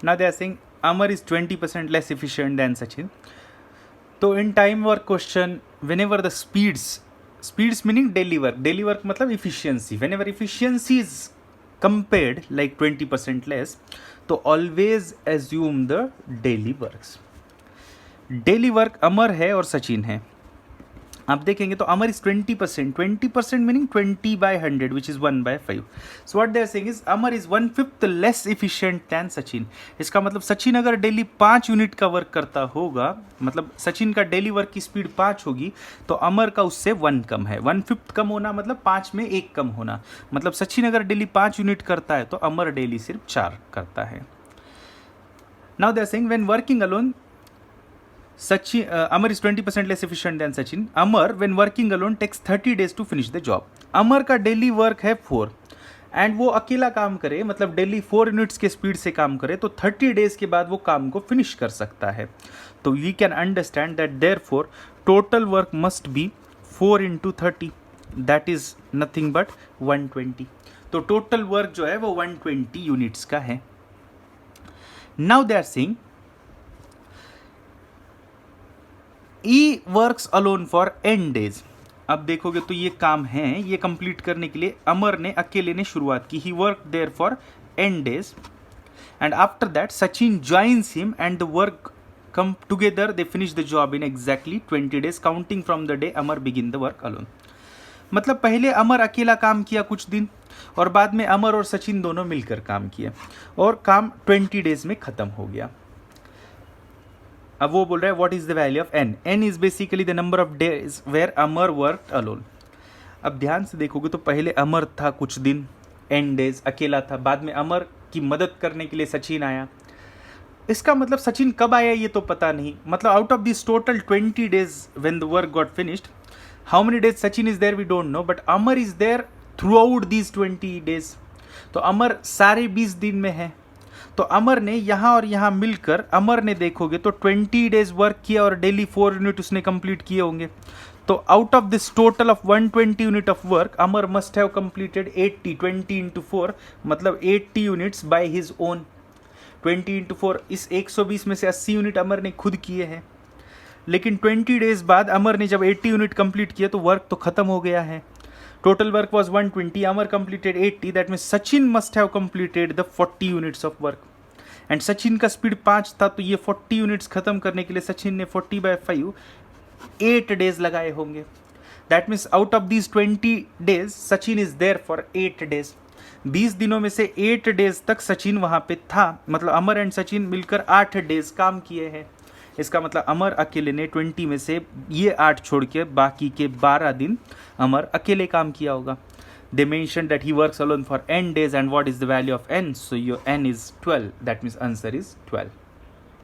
Now they are saying Amar is 20% less efficient than Sachin. So in time work question, whenever the speeds meaning daily work मतलब efficiency, whenever efficiency is compared like 20% less, तो always assume the daily works. Daily work Amar है और सचिन है. आप देखेंगे तो Amar is 20% meaning 20/100 which is 1/5. So what they are saying is Amar is 1/5 less efficient than Sachin. इसका मतलब सचिन अगर डेली 5 यूनिट का वर्क करता होगा, मतलब सचिन का डेली वर्क की स्पीड 5 होगी, तो अमर का उससे 1 कम है. 1/5 कम होना मतलब 5 में 1 कम होना. मतलब सचिन अगर डेली 5 यूनिट करता है तो अमर डेली सिर्फ 4 करता है. Now they are saying when working alone Sachin, Amar is 20% less efficient than Sachin. Amar, when working alone, takes 30 days to finish the job. Amar का डेली वर्क है 4 एंड वो अकेला काम करे, मतलब डेली 4 यूनिट्स के स्पीड से काम करे, तो 30 डेज के बाद वो काम को फिनिश कर सकता है. तो we can understand that therefore total work must be 4 into 30, that is nothing but 120. तो टोटल वर्क जो है वो 120 यूनिट्स का है. Now they are saying E works alone for n days. अब देखोगे तो ये काम है, ये कंप्लीट करने के लिए अमर ने अकेले ने शुरुआत की. He work there for n days and after that Sachin joins him and the work come together. They finish the job in exactly 20 days counting from the day Amar begin the work alone. मतलब पहले अमर अकेला काम किया कुछ दिन और बाद में अमर और सचिन दोनों मिलकर काम किया और काम 20 डेज में खत्म हो गया. अब वो बोल रहा है what is the value of n. n is basically the number of days where Amar worked alone. अब ध्यान से देखोगे तो पहले अमर था कुछ दिन, n डेज अकेला था, बाद में अमर की मदद करने के लिए सचिन आया. इसका मतलब सचिन कब आया ये तो पता नहीं. मतलब out of this total 20 days when the work got finished, how many days Sachin is there we don't know, but Amar is there through these 20 days. तो अमर सारे 20 दिन में है. तो अमर ने यहाँ और यहाँ मिलकर, अमर ने देखोगे तो 20 डेज वर्क किया और डेली 4 यूनिट उसने कंप्लीट किए होंगे. तो out of this total of 120 unit of work Amar must have completed 80. 20 into 4 मतलब 80 units by his own. 20 into 4 इस 120 में से 80 यूनिट अमर ने खुद किए हैं. लेकिन 20 डेज बाद अमर ने जब 80 यूनिट कंप्लीट किए तो वर्क तो खत्म हो गया है. Total work was 120, Amar completed 80, that means Sachin must have completed the 40 units of work. And Sachin का स्पीड 5 था, तो ये 40 यूनिट्स खत्म करने के लिए सचिन ने 40/5 8 डेज लगाए होंगे. That means out of these 20 days Sachin is there for 8 days. 20 दिनों में से 8 डेज तक सचिन वहाँ पे था. मतलब अमर एंड सचिन मिलकर 8 डेज काम किए हैं. इसका मतलब अमर अकेले ने 20 में से ये 8 छोड़ के बाकी के 12 दिन अमर अकेले काम किया होगा. They mentioned that he works alone for n days and what is the value of n? So your n is 12. That means answer is 12.